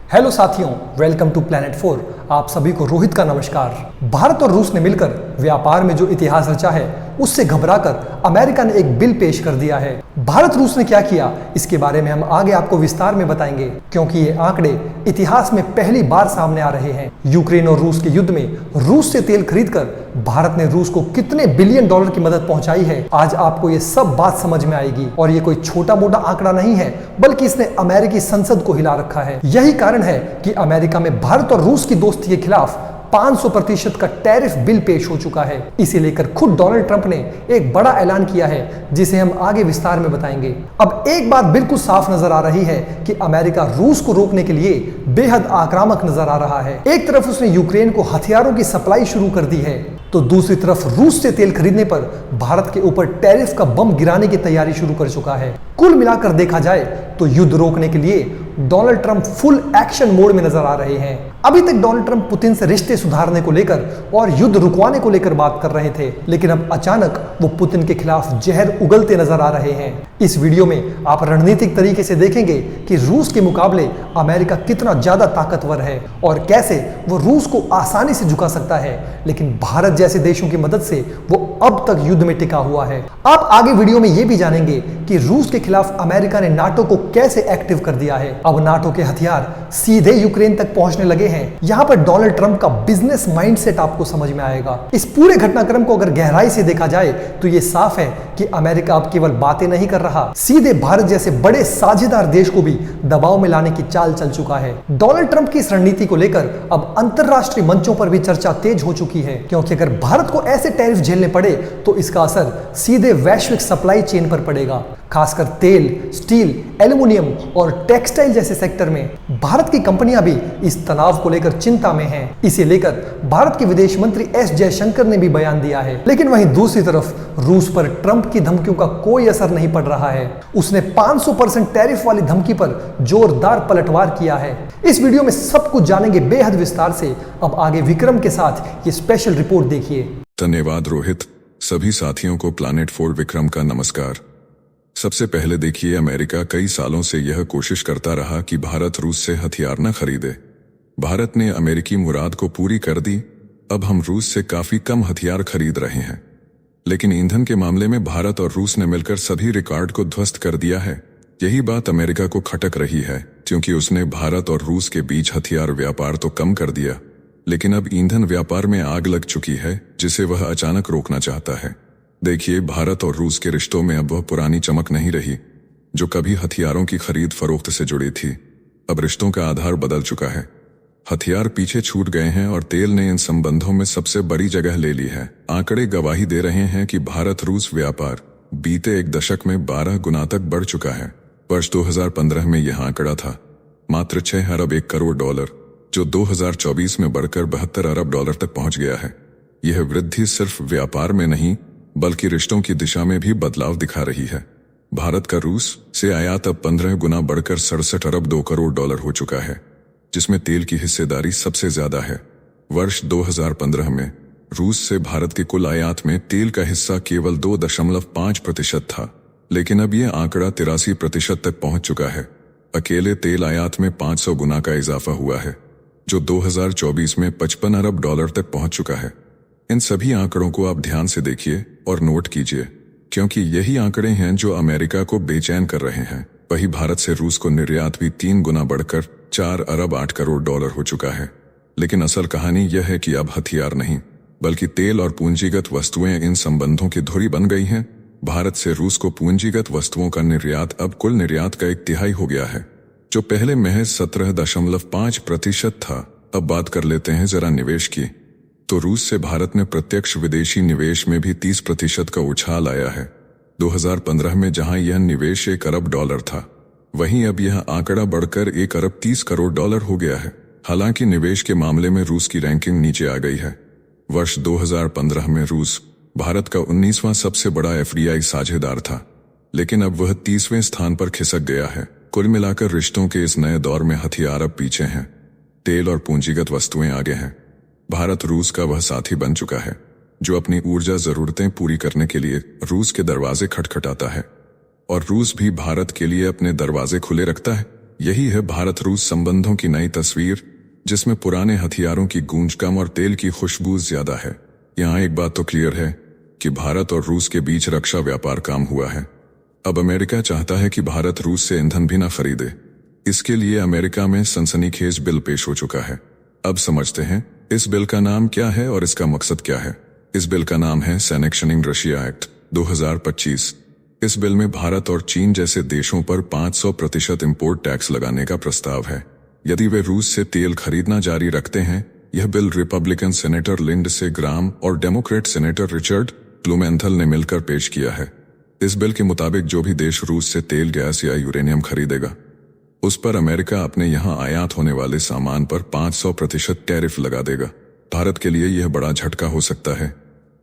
Hello साथियों, welcome to planet 4। आप सभी को रोहित का नमस्कार। भारत और रूस ने मिलकर व्यापार में जो इतिहास रचा है उससे घबराकर अमेरिका ने एक बिल पेश कर दिया है। भारत रूस ने क्या किया इसके बारे में हम आगे आपको विस्तार में बताएंगे, क्योंकि ये आंकड़े इतिहास में पहली बार सामने आ रहे हैं। यूक्रेन और रूस के युद्ध में रूस से तेल खरीदकर भारत ने रूस को कितने बिलियन डॉलर की मदद पहुंचाई है, आज आपको ये सब बात समझ में आएगी। और ये कोई छोटा मोटा आंकड़ा नहीं है, बल्कि इसने अमेरिकी संसद को हिला रखा है। यही कारण है कि अमेरिका में भारत और रूस की दोस्ती के खिलाफ 500% का टैरिफ बिल पेश हो चुका है। इसे लेकर खुद डोनाल्ड ट्रंप ने एक बड़ा ऐलान किया है, जिसे हम आगे विस्तार में बताएंगे। अब एक बात बिल्कुल साफ नजर आ रही है कि अमेरिका रूस को रोकने के लिए बेहद आक्रामक नजर आ रहा है। एक तरफ उसने यूक्रेन को हथियारों की सप्लाई शुरू कर दी है, तो दूसरी तरफ रूस से तेल खरीदने पर भारत के ऊपर टैरिफ का बम गिराने की तैयारी शुरू कर चुका है। कुल मिलाकर देखा जाए तो युद्ध रोकने के लिए Donald Trump full action mode में नजर आ रहे हैं। अभी तक डोनाल्ड ट्रंप पुतिन से रिश्ते सुधारने को लेकर और युद्ध रुकवाने को लेकर बात कर रहे थे, लेकिन अब अचानक वो पुतिन के खिलाफ जहर उगलते नजर आ रहे हैं। इस वीडियो में आप रणनीतिक तरीके से देखेंगे कि रूस के मुकाबले अमेरिका कितना ज्यादा ताकतवर है और कैसे वो रूस को आसानी से झुका सकता है, लेकिन भारत जैसे देशों की मदद से वो अब तक युद्ध में टिका हुआ है। आप आगे वीडियो में ये भी जानेंगे कि रूस के खिलाफ अमेरिका ने नाटो को कैसे एक्टिव कर दिया है। अब नाटो के हथियार सीधे यूक्रेन तक पहुंचने लगे हैं। यहाँ पर डोनाल्ड ट्रंप का बिजनेस माइंडसेट आपको समझ में आएगा। इस पूरे घटनाक्रम को अगर गहराई से देखा जाए तो ये साफ है कि अमेरिका अब केवल बातें नहीं कर रहा, सीधे भारत जैसे बड़े साझेदार देश को भी दबाव में लाने की चाल चल चुका है। डोनाल्ड ट्रंप की इस रणनीति को लेकर अब अंतरराष्ट्रीय मंचों पर भी चर्चा तेज हो चुकी है, क्योंकि अगर भारत को ऐसे टैरिफ झेलने पड़े तो इसका असर सीधे वैश्विक सप्लाई चेन पर पड़ेगा। खासकर तेल, स्टील, एल्युमिनियम और टेक्सटाइल जैसे सेक्टर में भारत की कंपनियां भी इस तनाव को लेकर चिंता में हैं। इसे लेकर भारत के विदेश मंत्री एस जयशंकर ने भी बयान दिया है। लेकिन वहीं दूसरी तरफ रूस पर ट्रंप की धमकियों का कोई असर नहीं पड़ रहा है। उसने 500% टैरिफ वाली धमकी पर जोरदार पलटवार किया है। इस वीडियो में सब कुछ जानेंगे बेहद विस्तार से। अब आगे विक्रम के साथ ये स्पेशल रिपोर्ट देखिए। धन्यवाद रोहित। सभी साथियों को प्लैनेट 4 विक्रम का नमस्कार। सबसे पहले देखिए, अमेरिका कई सालों से यह कोशिश करता रहा कि भारत रूस से हथियार न खरीदे। भारत ने अमेरिकी मुराद को पूरी कर दी। अब हम रूस से काफी कम हथियार खरीद रहे हैं, लेकिन ईंधन के मामले में भारत और रूस ने मिलकर सभी रिकॉर्ड को ध्वस्त कर दिया है। यही बात अमेरिका को खटक रही है, क्योंकि उसने भारत और रूस के बीच हथियार व्यापार तो कम कर दिया, लेकिन अब ईंधन व्यापार में आग लग चुकी है, जिसे वह अचानक रोकना चाहता है। देखिए, भारत और रूस के रिश्तों में अब वह पुरानी चमक नहीं रही जो कभी हथियारों की खरीद फरोख्त से जुड़ी थी। अब रिश्तों का आधार बदल चुका है। हथियार पीछे छूट गए हैं और तेल ने इन संबंधों में सबसे बड़ी जगह ले ली है। आंकड़े गवाही दे रहे हैं कि भारत रूस व्यापार बीते एक दशक में 12 गुना तक बढ़ चुका है। वर्ष 2015 में यह आंकड़ा था मात्र 6 अरब 1 करोड़ डॉलर, जो 2024 में बढ़कर 72 अरब डॉलर तक पहुंच गया है। यह वृद्धि सिर्फ व्यापार में नहीं, बल्कि रिश्तों की दिशा में भी बदलाव दिखा रही है। भारत का रूस से आयात अब 15 गुना बढ़कर 67 अरब 2 करोड़ डॉलर हो चुका है, जिसमें तेल की हिस्सेदारी सबसे ज्यादा है। वर्ष 2015 में रूस से भारत के कुल आयात में तेल का हिस्सा केवल 2.5% था, लेकिन अब यह आंकड़ा 83% तक पहुंच चुका है। अकेले तेल आयात में 500 गुना का इजाफा हुआ है, जो 2024 में 55 अरब डॉलर तक पहुंच चुका है। इन सभी आंकड़ों को आप ध्यान से देखिए और नोट कीजिए, क्योंकि यही आंकड़े हैं जो अमेरिका को बेचैन कर रहे हैं। वही भारत से रूस को निर्यात भी 3 गुना बढ़कर 4 अरब 8 करोड़ डॉलर हो चुका है। लेकिन असल कहानी यह है कि अब हथियार नहीं, बल्कि तेल और पूंजीगत वस्तुएं इन संबंधों की धुरी बन गई हैं। भारत से रूस को पूंजीगत वस्तुओं का निर्यात अब कुल निर्यात का 1/3 हो गया है, जो पहले महज 17.5% था। अब बात कर लेते हैं जरा निवेश की। तो रूस से भारत ने प्रत्यक्ष विदेशी निवेश में भी 30% का उछाल आया है। 2015 में जहां यह निवेश 1 अरब डॉलर था, वहीं अब यह आंकड़ा बढ़कर 1 अरब 30 करोड़ डॉलर हो गया है। हालांकि निवेश के मामले में रूस की रैंकिंग नीचे आ गई है। वर्ष 2015 में रूस भारत का 19वां सबसे बड़ा FDI साझेदार था, लेकिन अब वह 30वें स्थान पर खिसक गया है। कुल मिलाकर रिश्तों के इस नए दौर में हथियार अब पीछे हैं, तेल और पूंजीगत वस्तुएं आगे हैं। भारत रूस का वह साथी बन चुका है जो अपनी ऊर्जा जरूरतें पूरी करने के लिए रूस के दरवाजे खटखटाता है, और रूस भी भारत के लिए अपने दरवाजे खुले रखता है। यही है भारत रूस संबंधों की नई तस्वीर, जिसमें पुराने हथियारों की गूंज कम और तेल की खुशबू ज्यादा है। यहाँ एक बात तो क्लियर है कि भारत और रूस के बीच रक्षा व्यापार काम हुआ है। अब अमेरिका चाहता है कि भारत रूस से ईंधन भी न खरीदे। इसके लिए अमेरिका में सनसनीखेज बिल पेश हो चुका है। अब समझते हैं इस बिल का नाम क्या है और इसका मकसद क्या है। इस बिल का नाम है सैंक्शनिंग रशिया एक्ट 2025। इस बिल में भारत और चीन जैसे देशों पर 500% इंपोर्ट टैक्स लगाने का प्रस्ताव है यदि वे रूस से तेल खरीदना जारी रखते हैं। यह बिल रिपब्लिकन सेनेटर लिंडसे ग्राम और डेमोक्रेट सेनेटर रिचर्ड ब्लूमेंथल ने मिलकर पेश किया है। इस बिल के मुताबिक जो भी देश रूस से तेल, गैस या यूरेनियम खरीदेगा, उस पर अमेरिका अपने यहां आयात होने वाले सामान पर 500% टैरिफ लगा देगा। भारत के लिए यह बड़ा झटका हो सकता है,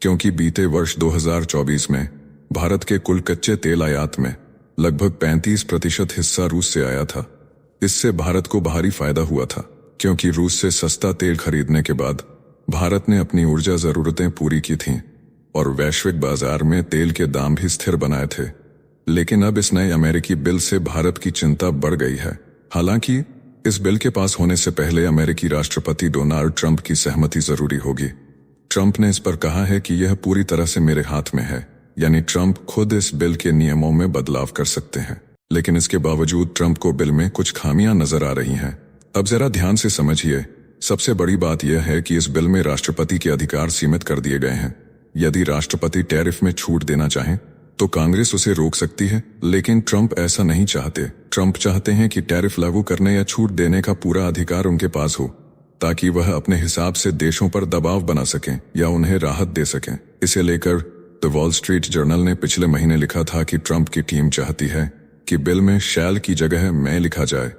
क्योंकि बीते वर्ष 2024 में भारत के कुल कच्चे तेल आयात में लगभग 35% हिस्सा रूस से आया था। इससे भारत को भारी फायदा हुआ था, क्योंकि रूस से सस्ता तेल खरीदने के बाद भारत ने अपनी ऊर्जा जरूरतें पूरी की थीं और वैश्विक बाजार में तेल के दाम भी स्थिर बनाए थे। लेकिन अब इस नए अमेरिकी बिल से भारत की चिंता बढ़ गई है। हालांकि इस बिल के पास होने से पहले अमेरिकी राष्ट्रपति डोनाल्ड ट्रंप की सहमति जरूरी होगी। ट्रंप ने इस पर कहा है कि यह पूरी तरह से मेरे हाथ में है, यानी ट्रंप खुद इस बिल के नियमों में बदलाव कर सकते हैं। लेकिन इसके बावजूद ट्रंप को बिल में कुछ खामियां नजर आ रही हैं। अब जरा ध्यान से समझिए। सबसे बड़ी बात यह है कि इस बिल में राष्ट्रपति के अधिकार सीमित कर दिए गए हैं। यदि राष्ट्रपति टैरिफ में छूट देना चाहें तो कांग्रेस उसे रोक सकती है, लेकिन ट्रंप ऐसा नहीं चाहते। ट्रंप चाहते हैं कि टैरिफ लागू करने या छूट देने का पूरा अधिकार उनके पास हो, ताकि वह अपने हिसाब से देशों पर दबाव बना सकें या उन्हें राहत दे सकें। इसे लेकर द वॉल स्ट्रीट जर्नल ने पिछले महीने लिखा था कि ट्रंप की टीम चाहती है कि बिल में शैल की जगह मैं लिखा जाए।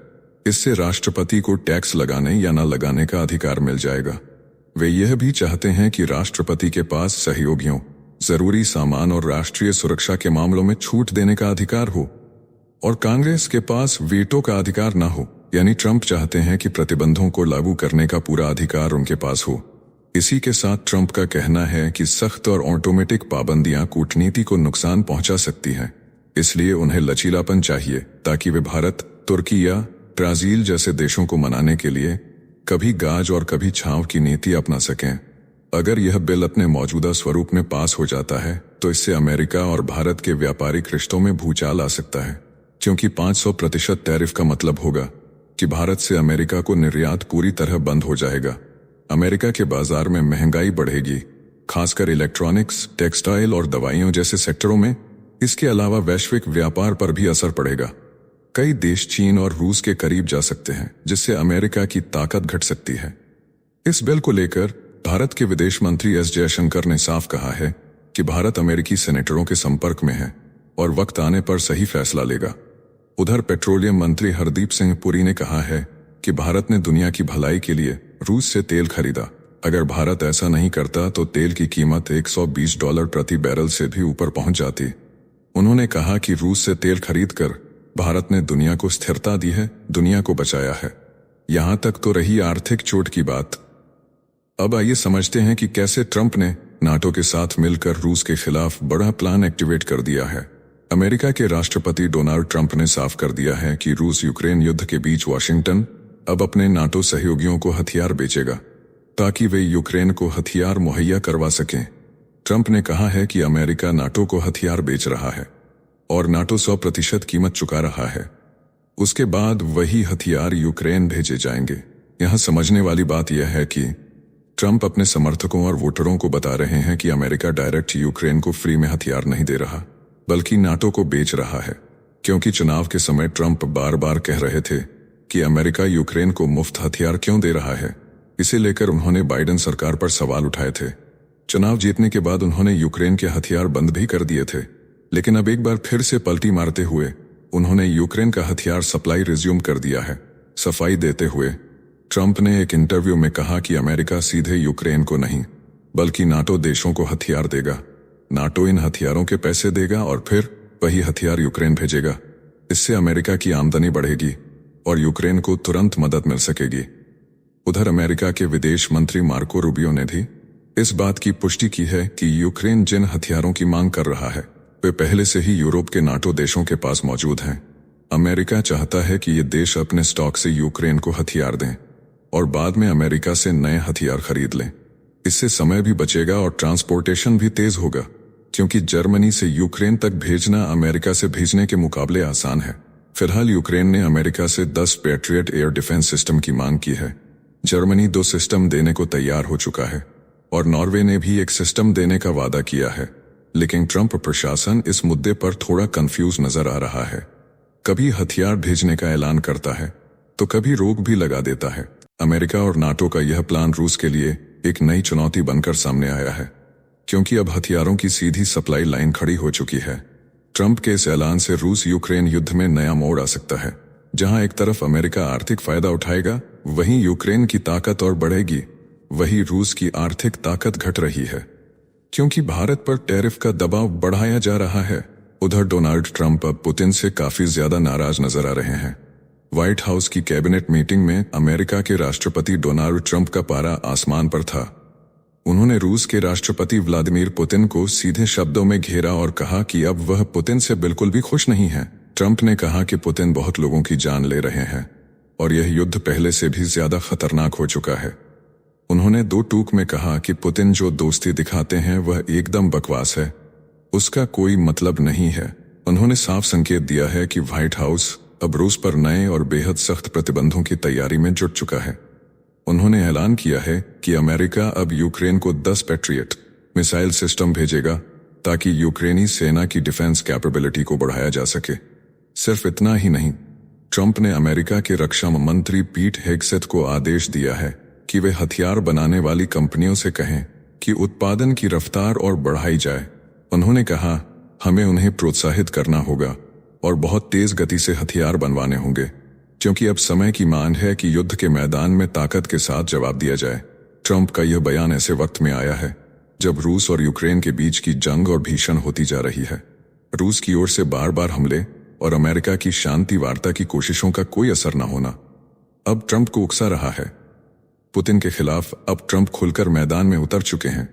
इससे राष्ट्रपति को टैक्स लगाने या न लगाने का अधिकार मिल जाएगा। वे यह भी चाहते हैं कि राष्ट्रपति के पास सहयोगियों, जरूरी सामान और राष्ट्रीय सुरक्षा के मामलों में छूट देने का अधिकार हो और कांग्रेस के पास वीटो का अधिकार न हो। यानी ट्रंप चाहते हैं कि प्रतिबंधों को लागू करने का पूरा अधिकार उनके पास हो। इसी के साथ ट्रंप का कहना है कि सख्त और ऑटोमेटिक पाबंदियां कूटनीति को नुकसान पहुंचा सकती हैं, इसलिए उन्हें लचीलापन चाहिए ताकि वे भारत, तुर्की या ब्राजील जैसे देशों को मनाने के लिए कभी गाज और कभी छांव की नीति अपना सकें। अगर यह बिल अपने मौजूदा स्वरूप में पास हो जाता है तो इससे अमेरिका और भारत के व्यापारिक रिश्तों में भूचाल आ सकता है, क्योंकि 500% टैरिफ का मतलब होगा कि भारत से अमेरिका को निर्यात पूरी तरह बंद हो जाएगा। अमेरिका के बाजार में महंगाई बढ़ेगी, खासकर इलेक्ट्रॉनिक्स, टेक्सटाइल और दवाइयों जैसे सेक्टरों में। इसके अलावा वैश्विक व्यापार पर भी असर पड़ेगा। कई देश चीन और रूस के करीब जा सकते हैं, जिससे अमेरिका की ताकत घट सकती है। इस बिल को लेकर भारत के विदेश मंत्री एस जयशंकर ने साफ कहा है कि भारत अमेरिकी सेनेटरों के संपर्क में है और वक्त आने पर सही फैसला लेगा। उधर पेट्रोलियम मंत्री हरदीप सिंह पुरी ने कहा है कि भारत ने दुनिया की भलाई के लिए रूस से तेल खरीदा। अगर भारत ऐसा नहीं करता तो तेल की कीमत $120 प्रति बैरल से भी ऊपर पहुंच जाती। उन्होंने कहा कि रूस से तेल खरीदकर भारत ने दुनिया को स्थिरता दी है, दुनिया को बचाया है। यहां तक तो रही आर्थिक चोट की बात। अब आइए समझते हैं कि कैसे ट्रंप ने नाटो के साथ मिलकर रूस के खिलाफ बड़ा प्लान एक्टिवेट कर दिया है। अमेरिका के राष्ट्रपति डोनाल्ड ट्रंप ने साफ कर दिया है कि रूस यूक्रेन युद्ध के बीच वाशिंगटन अब अपने नाटो सहयोगियों को हथियार बेचेगा ताकि वे यूक्रेन को हथियार मुहैया करवा सकें। ट्रंप ने कहा है कि अमेरिका नाटो को हथियार बेच रहा है और नाटो 100% कीमत चुका रहा है। उसके बाद वही हथियार यूक्रेन भेजे जाएंगे। यहां समझने वाली बात यह है कि ट्रंप अपने समर्थकों और वोटरों को बता रहे हैं कि अमेरिका डायरेक्ट यूक्रेन को फ्री में हथियार नहीं दे रहा, बल्कि नाटो को बेच रहा है। क्योंकि चुनाव के समय ट्रंप बार बार कह रहे थे कि अमेरिका यूक्रेन को मुफ्त हथियार क्यों दे रहा है। इसे लेकर उन्होंने बाइडेन सरकार पर सवाल उठाए थे। चुनाव जीतने के बाद उन्होंने यूक्रेन के हथियार बंद भी कर दिए थे, लेकिन अब एक बार फिर से पलटी मारते हुए उन्होंने यूक्रेन का हथियार सप्लाई रिज्यूम कर दिया है। सफाई देते हुए ट्रंप ने एक इंटरव्यू में कहा कि अमेरिका सीधे यूक्रेन को नहीं बल्कि नाटो देशों को हथियार देगा। नाटो इन हथियारों के पैसे देगा और फिर वही हथियार यूक्रेन भेजेगा। इससे अमेरिका की आमदनी बढ़ेगी और यूक्रेन को तुरंत मदद मिल सकेगी। उधर अमेरिका के विदेश मंत्री मार्को रूबियो ने भी इस बात की पुष्टि की है कि यूक्रेन जिन हथियारों की मांग कर रहा है वे पहले से ही यूरोप के नाटो देशों के पास मौजूद हैं। अमेरिका चाहता है कि ये देश अपने स्टॉक से यूक्रेन को हथियार दें और बाद में अमेरिका से नए हथियार खरीद लें। इससे समय भी बचेगा और ट्रांसपोर्टेशन भी तेज होगा, क्योंकि जर्मनी से यूक्रेन तक भेजना अमेरिका से भेजने के मुकाबले आसान है। फिलहाल यूक्रेन ने अमेरिका से 10 पैट्रियट एयर डिफेंस सिस्टम की मांग की है। जर्मनी 2 सिस्टम देने को तैयार हो चुका है और नॉर्वे ने भी एक सिस्टम देने का वादा किया है। लेकिन ट्रंप प्रशासन इस मुद्दे पर थोड़ा कंफ्यूज नजर आ रहा है। कभी हथियार भेजने का ऐलान करता है तो कभी रोक भी लगा देता है। अमेरिका और नाटो का यह प्लान रूस के लिए एक नई चुनौती बनकर सामने आया है, क्योंकि अब हथियारों की सीधी सप्लाई लाइन खड़ी हो चुकी है। ट्रंप के इस ऐलान से रूस यूक्रेन युद्ध में नया मोड़ आ सकता है। जहां एक तरफ अमेरिका आर्थिक फायदा उठाएगा, वहीं यूक्रेन की ताकत और बढ़ेगी, वहीं रूस की आर्थिक ताकत घट रही है, क्योंकि भारत पर टैरिफ का दबाव बढ़ाया जा रहा है। उधर डोनाल्ड ट्रंप अब पुतिन से काफी ज्यादा नाराज नजर आ रहे हैं। व्हाइट हाउस की कैबिनेट मीटिंग में अमेरिका के राष्ट्रपति डोनाल्ड ट्रंप का पारा आसमान पर था। उन्होंने रूस के राष्ट्रपति व्लादिमीर पुतिन को सीधे शब्दों में घेरा और कहा कि अब वह पुतिन से बिल्कुल भी खुश नहीं है। ट्रंप ने कहा कि पुतिन बहुत लोगों की जान ले रहे हैं और यह युद्ध पहले से भी ज्यादा खतरनाक हो चुका है। उन्होंने 2 टूक में कहा कि पुतिन जो दोस्ती दिखाते हैं वह एकदम बकवास है, उसका कोई मतलब नहीं है। उन्होंने साफ संकेत दिया है कि व्हाइट हाउस अब रूस पर नए और बेहद सख्त प्रतिबंधों की तैयारी में जुट चुका है। उन्होंने ऐलान किया है कि अमेरिका अब यूक्रेन को 10 पैट्रियट मिसाइल सिस्टम भेजेगा ताकि यूक्रेनी सेना की डिफेंस कैपेबिलिटी को बढ़ाया जा सके। सिर्फ इतना ही नहीं, ट्रंप ने अमेरिका के रक्षा मंत्री पीट हेगसेथ को आदेश दिया है कि वे हथियार बनाने वाली कंपनियों से कहें कि उत्पादन की रफ्तार और बढ़ाई जाए। उन्होंने कहा, हमें उन्हें प्रोत्साहित करना होगा और बहुत तेज गति से हथियार बनवाने होंगे, क्योंकि अब समय की मांग है कि युद्ध के मैदान में ताकत के साथ जवाब दिया जाए। ट्रंप का यह बयान ऐसे वक्त में आया है जब रूस और यूक्रेन के बीच की जंग और भीषण होती जा रही है। रूस की ओर से बार बार हमले और अमेरिका की शांति वार्ता की कोशिशों का कोई असर न होना अब ट्रंप को उकसा रहा है। पुतिन के खिलाफ अब ट्रंप खुलकर मैदान में उतर चुके हैं।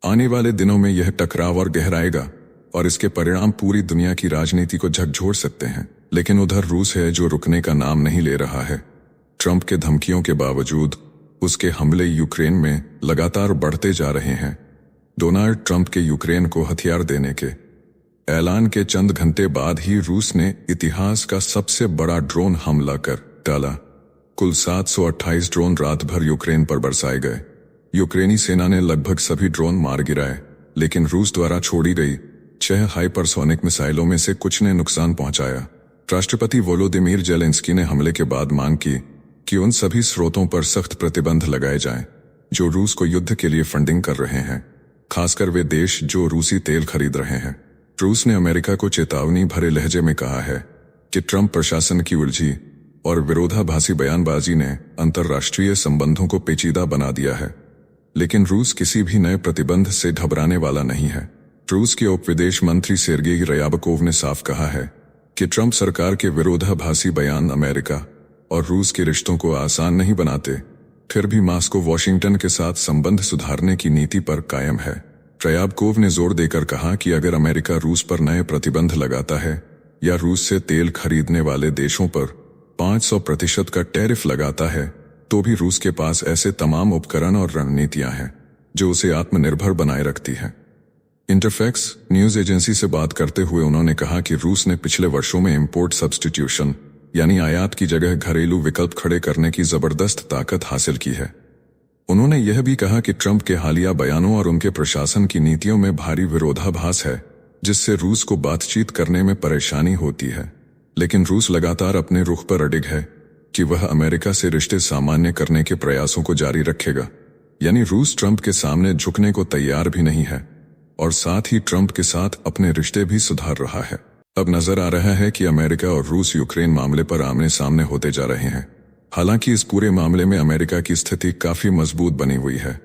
आने वाले दिनों में यह टकराव और गहराएगा और इसके परिणाम पूरी दुनिया की राजनीति को झकझोर सकते हैं। लेकिन उधर रूस है जो रुकने का नाम नहीं ले रहा है। ट्रंप के धमकियों के बावजूद उसके हमले यूक्रेन में लगातार बढ़ते जा रहे हैं। डोनाल्ड ट्रंप के यूक्रेन को हथियार देने के ऐलान के चंद घंटे बाद ही रूस ने इतिहास का सबसे बड़ा ड्रोन हमला कर डाला। कुल 728 ड्रोन रात भर यूक्रेन पर बरसाए गए। यूक्रेनी सेना ने लगभग सभी ड्रोन मार गिराए, लेकिन रूस द्वारा छोड़ी गई 6 हाइपरसोनिक मिसाइलों में से कुछ ने नुकसान पहुंचाया। राष्ट्रपति वोलोदिमीर जेलेंस्की ने हमले के बाद मांग की कि उन सभी स्रोतों पर सख्त प्रतिबंध लगाए जाएं जो रूस को युद्ध के लिए फंडिंग कर रहे हैं, खासकर वे देश जो रूसी तेल खरीद रहे हैं। रूस ने अमेरिका को चेतावनी भरे लहजे में कहा है कि ट्रंप प्रशासन की उलझी और विरोधाभासी बयानबाजी ने अंतर्राष्ट्रीय संबंधों को पेचीदा बना दिया है। लेकिन रूस किसी भी नए प्रतिबंध से घबराने वाला नहीं है। रूस के उप विदेश मंत्री सेर्गेई रयाबकोव ने साफ कहा है कि ट्रंप सरकार के विरोधाभासी बयान अमेरिका और रूस के रिश्तों को आसान नहीं बनाते। फिर भी मॉस्को वॉशिंगटन के साथ संबंध सुधारने की नीति पर कायम है। रयाबकोव ने जोर देकर कहा कि अगर अमेरिका रूस पर नए प्रतिबंध लगाता है या रूस से तेल खरीदने वाले देशों पर 500% का टैरिफ लगाता है, तो भी रूस के पास ऐसे तमाम उपकरण और रणनीतियां हैं जो उसे आत्मनिर्भर बनाए रखती हैं। इंटरफैक्स न्यूज एजेंसी से बात करते हुए उन्होंने कहा कि रूस ने पिछले वर्षों में इंपोर्ट सब्स्टिट्यूशन यानी आयात की जगह घरेलू विकल्प खड़े करने की जबरदस्त ताकत हासिल की है। उन्होंने यह भी कहा कि ट्रंप के हालिया बयानों और उनके प्रशासन की नीतियों में भारी विरोधाभास है, जिससे रूस को बातचीत करने में परेशानी होती है। लेकिन रूस लगातार अपने रुख पर अडिग है कि वह अमेरिका से रिश्ते सामान्य करने के प्रयासों को जारी रखेगा। यानी रूस ट्रंप के सामने झुकने को तैयार भी नहीं है और साथ ही ट्रंप के साथ अपने रिश्ते भी सुधार रहा है। अब नजर आ रहा है कि अमेरिका और रूस यूक्रेन मामले पर आमने सामने होते जा रहे हैं। हालांकि इस पूरे मामले में अमेरिका की स्थिति काफी मजबूत बनी हुई है।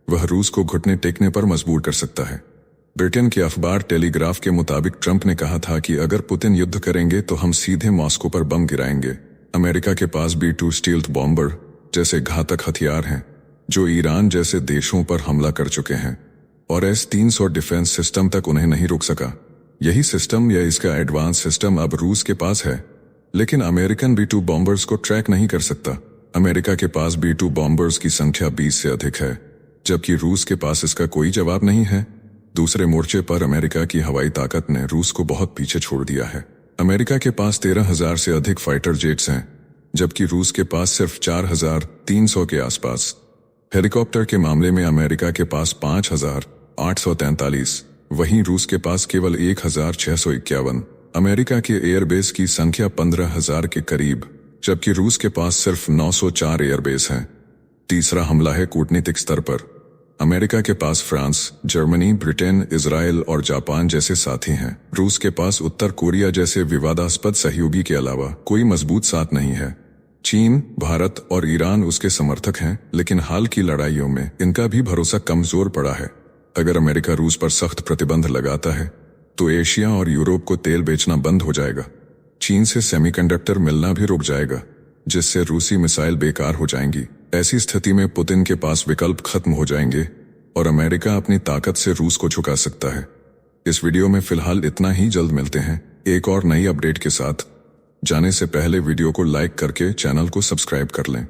वह रूस को घुटने टेकने पर मजबूर कर सकता है। ब्रिटेन के अखबार टेलीग्राफ के मुताबिक ट्रंप ने कहा था कि अगर पुतिन युद्ध करेंगे तो हम सीधे मॉस्को पर बम गिराएंगे। अमेरिका के पास B-2 स्टील्थ बॉम्बर जैसे घातक हथियार हैं जो ईरान जैसे देशों पर हमला कर चुके हैं और S-300 डिफेंस सिस्टम तक उन्हें नहीं रोक सका। यही सिस्टम या इसका एडवांस सिस्टम अब रूस के पास है लेकिन अमेरिकन B-2 बॉम्बर्स को ट्रैक नहीं कर सकता। अमेरिका के पास B-2 बॉम्बर्स की संख्या 20 से अधिक है, जबकि रूस के पास इसका कोई जवाब नहीं है। दूसरे मोर्चे पर अमेरिका की हवाई ताकत ने रूस को बहुत पीछे छोड़ दिया है। अमेरिका के पास 13,000 से अधिक फाइटर जेट्स हैं, जबकि रूस के पास सिर्फ 4,300 के आसपास। हेलीकॉप्टर के मामले में अमेरिका के पास 5,843, वहीं रूस के पास केवल 1,651। अमेरिका के एयरबेस की संख्या 15,000 के करीब, जबकि रूस के पास सिर्फ 904 एयरबेस हैं। तीसरा हमला है कूटनीतिक स्तर पर। अमेरिका के पास फ्रांस, जर्मनी, ब्रिटेन, इजराइल और जापान जैसे साथी हैं। रूस के पास उत्तर कोरिया जैसे विवादास्पद सहयोगी के अलावा कोई मजबूत साथ नहीं है। चीन, भारत और ईरान उसके समर्थक हैं, लेकिन हाल की लड़ाइयों में इनका भी भरोसा कमजोर पड़ा है। अगर अमेरिका रूस पर सख्त प्रतिबंध लगाता है तो एशिया और यूरोप को तेल बेचना बंद हो जाएगा। चीन से सेमीकंडक्टर मिलना भी रुक जाएगा, जिससे रूसी मिसाइल बेकार हो जाएंगी। ऐसी स्थिति में पुतिन के पास विकल्प खत्म हो जाएंगे और अमेरिका अपनी ताकत से रूस को झुका सकता है। इस वीडियो में फिलहाल इतना ही। जल्द मिलते हैं एक और नई अपडेट के साथ। जाने से पहले वीडियो को लाइक करके चैनल को सब्सक्राइब कर लें।